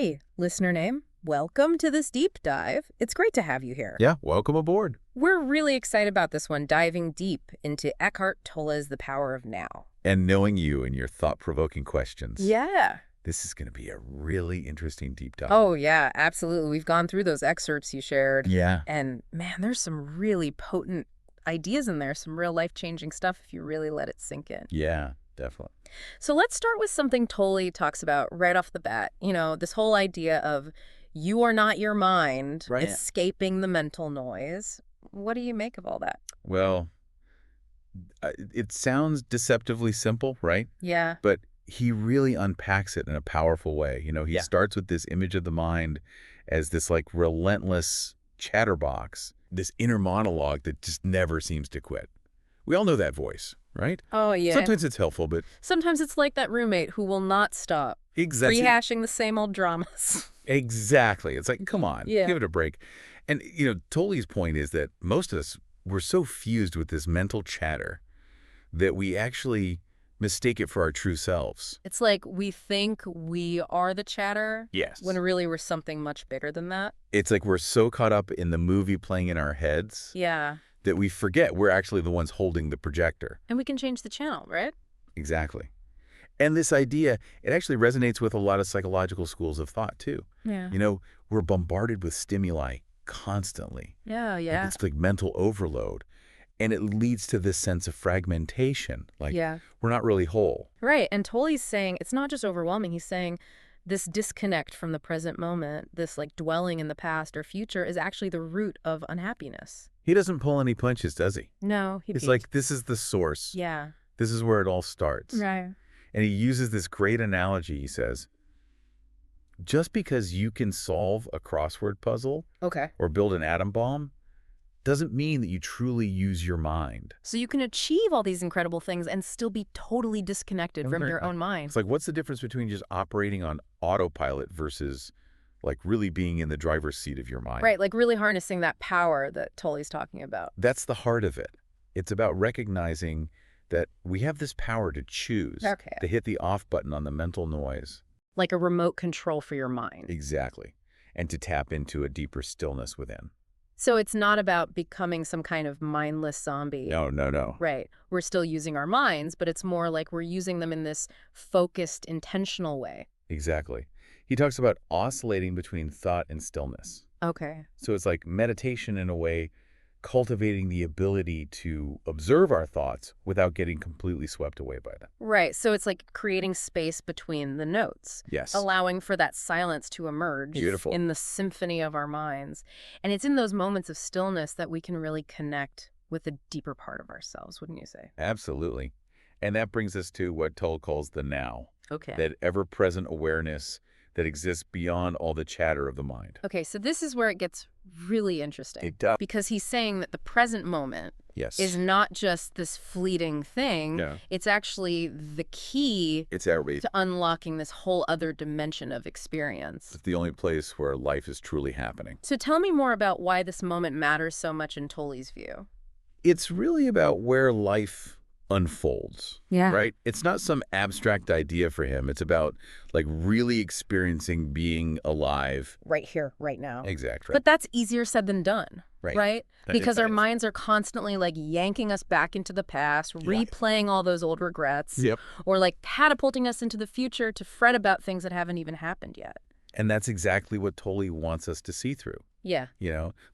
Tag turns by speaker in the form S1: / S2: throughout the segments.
S1: Hey, listener name, welcome to this deep dive. It's great to have you here.
S2: Yeah, welcome aboard.
S1: We're really excited about this one, diving deep into Eckhart Tolle's The Power of Now.
S2: And knowing you and your thought-provoking questions.
S1: Yeah.
S2: This is going to be a really interesting deep dive.
S1: Oh, yeah, absolutely. We've gone through those excerpts you shared.
S2: Yeah.
S1: And man, there's some really potent ideas in there, some real life-changing stuff if you really let it sink in.
S2: Yeah, definitely.
S1: So let's start with something Tolle talks about right off the bat. This whole idea of you are not your mind,
S2: Right.
S1: escaping the mental noise. What do you make of all that?
S2: Well, it sounds deceptively simple, right?
S1: Yeah.
S2: But he really unpacks it in a powerful way. He starts with this image of the mind as this like relentless chatterbox, this inner monologue that just never seems to quit. We all know that voice, right?
S1: Oh, yeah.
S2: Sometimes it's helpful, but
S1: Sometimes it's like that roommate who will not stop
S2: exactly.
S1: rehashing the same old dramas.
S2: Exactly. It's like, come on,
S1: Yeah.
S2: give it a break. And, Tolle's point is that most of us, we're so fused with this mental chatter that we actually mistake it for our true selves.
S1: It's like we think we are the chatter
S2: Yes.
S1: when really we're something much bigger than that.
S2: It's like we're so caught up in the movie playing in our heads
S1: Yeah.
S2: that we forget we're actually the ones holding the projector.
S1: And we can change the channel, right?
S2: Exactly. And this idea, it actually resonates with a lot of psychological schools of thought, too.
S1: Yeah.
S2: We're bombarded with stimuli constantly.
S1: Yeah,
S2: Like,
S1: yeah.
S2: it's like mental overload. And it leads to this sense of fragmentation. Like,
S1: Yeah.
S2: we're not really whole.
S1: Right. And Tolle's saying it's not just overwhelming. He's saying this disconnect from the present moment, this like dwelling in the past or future is actually the root of unhappiness.
S2: He doesn't pull any punches, does he?
S1: No, he
S2: It's
S1: peaked.
S2: like, this is the source.
S1: Yeah.
S2: This is where it all starts.
S1: Right.
S2: And he uses this great analogy. He says, just because you can solve a crossword puzzle
S1: Okay.
S2: or build an atom bomb doesn't mean that you truly use your mind.
S1: So you can achieve all these incredible things and still be totally disconnected from your
S2: Exactly.
S1: own mind.
S2: It's like, what's the difference between just operating on autopilot versus like really being in the driver's seat of your mind?
S1: Right, like really harnessing that power that Tolle's talking about.
S2: That's the heart of it. It's about recognizing that we have this power to choose,
S1: Okay.
S2: to hit the off button on the mental noise.
S1: Like a remote control for your mind.
S2: Exactly. And to tap into a deeper stillness within.
S1: So it's not about becoming some kind of mindless zombie.
S2: No.
S1: Right. We're still using our minds, but it's more like we're using them in this focused, intentional way.
S2: Exactly. He talks about oscillating between thought and stillness.
S1: Okay.
S2: So it's like meditation in a way, cultivating the ability to observe our thoughts without getting completely swept away by them.
S1: Right. So it's like creating space between the notes.
S2: Yes.
S1: Allowing for that silence to emerge
S2: Beautiful.
S1: in the symphony of our minds. And it's in those moments of stillness that we can really connect with the deeper part of ourselves, wouldn't you say?
S2: Absolutely. And that brings us to what Toll calls the now,
S1: Okay.
S2: that ever-present awareness that exists beyond all the chatter of the mind.
S1: Okay, so this is where it gets really interesting.
S2: It does.
S1: Because he's saying that the present moment
S2: Yes.
S1: is not just this fleeting thing.
S2: No.
S1: It's actually the key
S2: It's every.
S1: to unlocking this whole other dimension of experience.
S2: It's the only place where life is truly happening.
S1: So tell me more about why this moment matters so much in Tolle's view.
S2: It's really about where life unfolds.
S1: Yeah.
S2: Right? It's not some abstract idea for him. It's about like really experiencing being alive.
S1: Right here, right now.
S2: Exactly.
S1: But that's easier said than done.
S2: Right. That
S1: Because our
S2: is.
S1: minds are constantly like yanking us back into the past, replaying all those old regrets,
S2: Yep.
S1: or like catapulting us into the future to fret about things that haven't even happened yet.
S2: And that's exactly what Tolle wants us to see through.
S1: Yeah.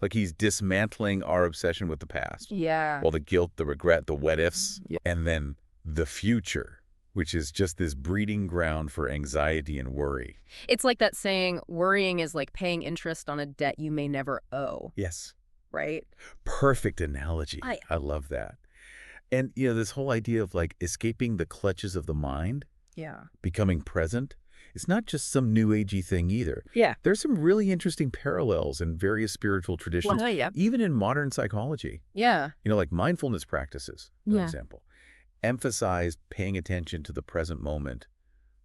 S2: Like he's dismantling our obsession with the past.
S1: Yeah.
S2: Well, the guilt, the regret, the what ifs,
S1: Yeah.
S2: and then the future, which is just this breeding ground for anxiety and worry.
S1: It's like that saying, worrying is like paying interest on a debt you may never owe,
S2: Yes.
S1: right?
S2: Perfect analogy. I love that. And, this whole idea of like escaping the clutches of the mind,
S1: Yeah.
S2: becoming present, it's not just some new agey thing either.
S1: Yeah.
S2: There's some really interesting parallels in various spiritual traditions,
S1: Well, yeah.
S2: even in modern psychology.
S1: Yeah.
S2: Like mindfulness practices, for
S1: Yeah.
S2: example, emphasize paying attention to the present moment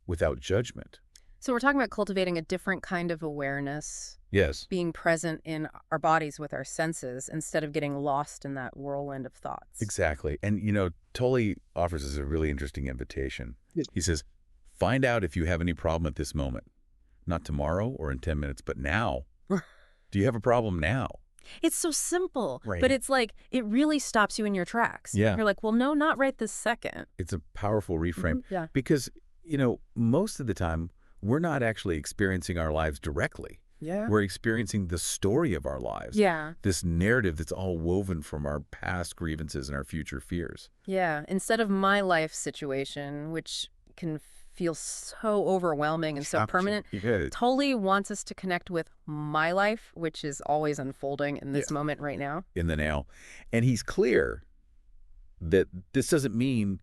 S2: without judgment.
S1: So we're talking about cultivating a different kind of awareness,
S2: Yes.
S1: being present in our bodies with our senses instead of getting lost in that whirlwind of thoughts.
S2: Exactly. And, Tolle offers us a really interesting invitation. He says, find out if you have any problem at this moment. Not tomorrow or in 10 minutes, but now. Do you have a problem now?
S1: It's so simple, but
S2: Right.
S1: it's like it really stops you in your tracks.
S2: Yeah.
S1: You're like, well, no, not right this second.
S2: It's a powerful reframe
S1: Yeah.
S2: because, most of the time, we're not actually experiencing our lives directly.
S1: Yeah.
S2: We're experiencing the story of our lives,
S1: Yeah.
S2: this narrative that's all woven from our past grievances and our future fears.
S1: Yeah. Instead of my life situation, which can feel so overwhelming and so permanent,
S2: Yeah.
S1: Tully wants us to connect with my life, which is always unfolding in
S2: Yeah.
S1: this moment right now.
S2: In the now. And he's clear that this doesn't mean,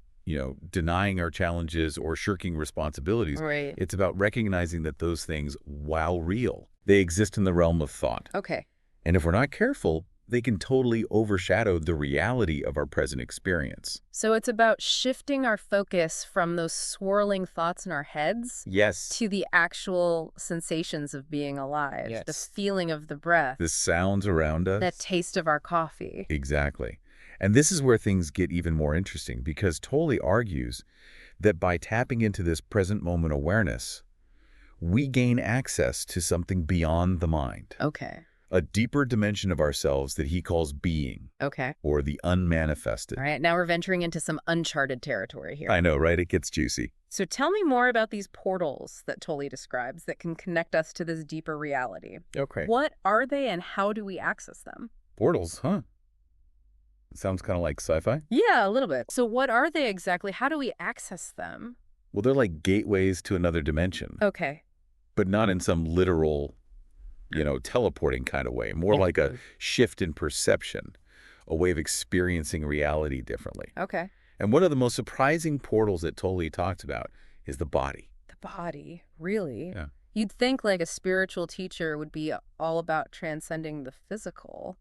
S2: denying our challenges or shirking responsibilities.
S1: Right.
S2: It's about recognizing that those things, while real, they exist in the realm of thought.
S1: Okay.
S2: And if we're not careful, they can totally overshadow the reality of our present experience.
S1: So it's about shifting our focus from those swirling thoughts in our heads
S2: Yes.
S1: to the actual sensations of being alive, the
S2: Yes.
S1: feeling of the breath,
S2: The sounds around us.
S1: that taste of our coffee.
S2: Exactly. And this is where things get even more interesting because Tolle argues that by tapping into this present moment awareness, we gain access to something beyond the mind,
S1: Okay.
S2: a deeper dimension of ourselves that he calls being,
S1: Okay.
S2: or the unmanifested.
S1: All right. Now we're venturing into some uncharted territory here.
S2: I know, right? It gets juicy.
S1: So tell me more about these portals that Tully describes that can connect us to this deeper reality.
S2: Okay.
S1: What are they and how do we access them?
S2: Portals, huh? Sounds kind of like sci-fi.
S1: Yeah, a little bit. So what are they exactly? How do we access them?
S2: Well, they're like gateways to another dimension,
S1: Okay.
S2: but not in some literal, teleporting kind of way. More like a shift in perception, a way of experiencing reality differently.
S1: Okay.
S2: And one of the most surprising portals that Tolle talked about is the body.
S1: The body, really?
S2: Yeah.
S1: You'd think like a spiritual teacher would be all about transcending the physical,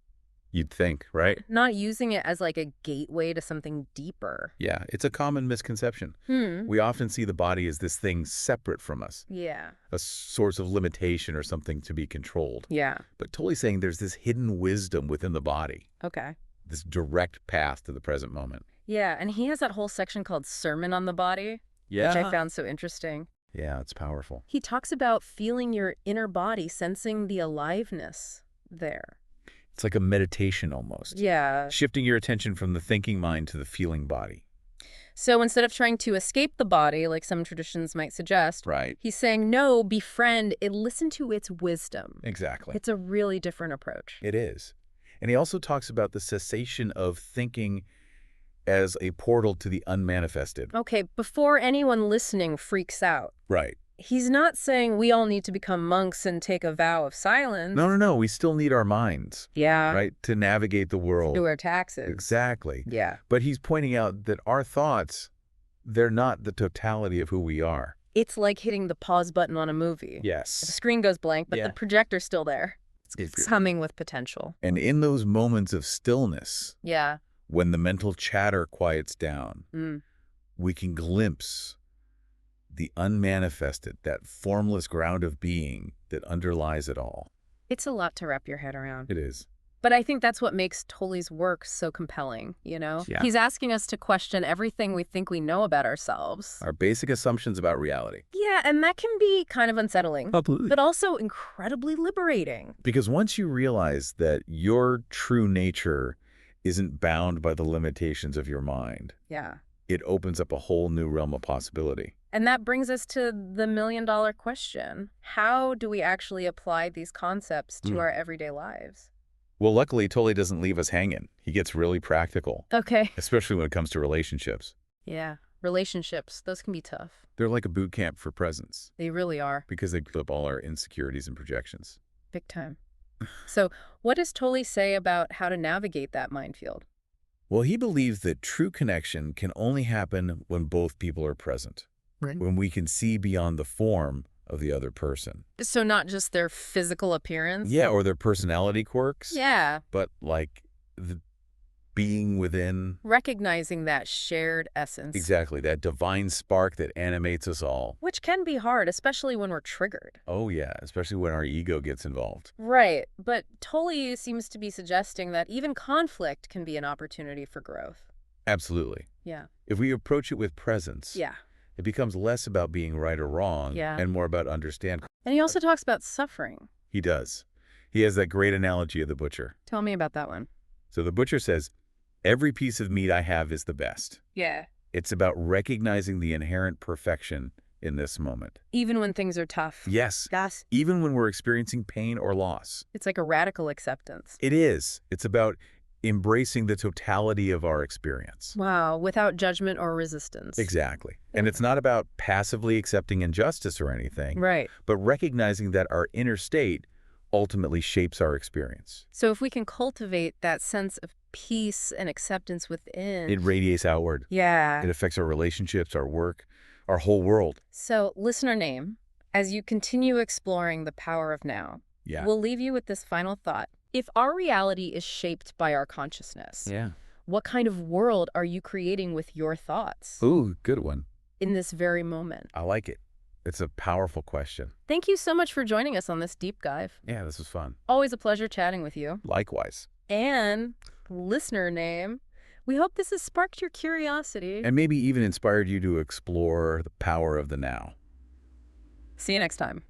S2: You'd think, right?
S1: not using it as like a gateway to something deeper.
S2: Yeah, it's a common misconception.
S1: Hmm.
S2: We often see the body as this thing separate from us,
S1: Yeah.
S2: a source of limitation or something to be controlled.
S1: Yeah.
S2: But Tolle's saying there's this hidden wisdom within the body,
S1: Okay.
S2: this direct path to the present moment.
S1: Yeah, and he has that whole section called Sermon on the Body, which I found so interesting.
S2: Yeah, it's powerful.
S1: He talks about feeling your inner body, sensing the aliveness there.
S2: It's like a meditation almost.
S1: Yeah.
S2: Shifting your attention from the thinking mind to the feeling body.
S1: So instead of trying to escape the body, like some traditions might suggest,
S2: Right.
S1: he's saying, no, befriend it, listen to its wisdom.
S2: Exactly.
S1: It's a really different approach.
S2: It is. And he also talks about the cessation of thinking as a portal to the unmanifested.
S1: Okay, before anyone listening freaks out,
S2: Right.
S1: he's not saying we all need to become monks and take a vow of silence.
S2: No. We still need our minds,
S1: Yeah.
S2: right, to navigate the world.
S1: Do our taxes.
S2: Exactly.
S1: Yeah.
S2: But he's pointing out that our thoughts, they're not the totality of who we are.
S1: It's like hitting the pause button on a movie. The
S2: Yes.
S1: screen goes blank, but
S2: Yeah.
S1: the projector's still there. It's
S2: It's-
S1: humming with potential.
S2: And in those moments of stillness,
S1: Yeah.
S2: when the mental chatter quiets down,
S1: Mm.
S2: we can glimpse the unmanifested, that formless ground of being that underlies it all.
S1: It's a lot to wrap your head around.
S2: It is.
S1: But I think that's what makes Tully's work so compelling, you know?
S2: Yeah.
S1: He's asking us to question everything we think we know about ourselves.
S2: Our basic assumptions about reality.
S1: Yeah, and that can be kind of unsettling,
S2: Absolutely.
S1: but also incredibly liberating.
S2: Because once you realize that your true nature isn't bound by the limitations of your mind,
S1: Yeah.
S2: it opens up a whole new realm of possibility.
S1: And that brings us to the million-dollar question. How do we actually apply these concepts to our everyday lives?
S2: Well, luckily, Tolle doesn't leave us hanging. He gets really practical,
S1: Okay.
S2: especially when it comes to relationships.
S1: Yeah. Relationships, those can be tough.
S2: They're like a boot camp for presence
S1: They really are.
S2: because they clip all our insecurities and projections.
S1: Big time. So what does Tully say about how to navigate that minefield?
S2: Well, he believes that true connection can only happen when both people are present,
S1: Right.
S2: when we can see beyond the form of the other person.
S1: So not just their physical appearance?
S2: Yeah, or their personality quirks,
S1: Yeah.
S2: but like the being within.
S1: Recognizing that shared essence.
S2: Exactly, that divine spark that animates us all.
S1: Which can be hard, especially when we're triggered.
S2: Oh yeah, especially when our ego gets involved.
S1: Right. But Tully seems to be suggesting that even conflict can be an opportunity for growth.
S2: Absolutely.
S1: Yeah.
S2: If we approach it with presence,
S1: Yeah.
S2: It becomes less about being right or wrong
S1: Yeah.
S2: and more about understand.
S1: And he also talks about suffering.
S2: He does. He has that great analogy of the butcher.
S1: Tell me about that one.
S2: So the butcher says, every piece of meat I have is the best.
S1: Yeah.
S2: It's about recognizing the inherent perfection in this moment.
S1: Even when things are tough.
S2: Yes,
S1: Yes.
S2: even when we're experiencing pain or loss.
S1: It's like a radical acceptance.
S2: It is. It's about embracing the totality of our experience.
S1: Wow, without judgment or resistance.
S2: Exactly. And it's not about passively accepting injustice or anything,
S1: Right.
S2: but recognizing that our inner state ultimately shapes our experience.
S1: So if we can cultivate that sense of peace and acceptance within.
S2: It radiates outward.
S1: Yeah.
S2: It affects our relationships, our work, our whole world.
S1: So, listener name, as you continue exploring the power of now,
S2: Yeah.
S1: we'll leave you with this final thought. If our reality is shaped by our consciousness,
S2: Yeah.
S1: what kind of world are you creating with your thoughts
S2: Ooh, good one.
S1: in this very moment?
S2: I like it. It's a powerful question.
S1: Thank you so much for joining us on this deep dive.
S2: Yeah, this was fun.
S1: Always a pleasure chatting with you.
S2: Likewise.
S1: And listener name, we hope this has sparked your curiosity.
S2: And maybe even inspired you to explore the power of the now.
S1: See you next time.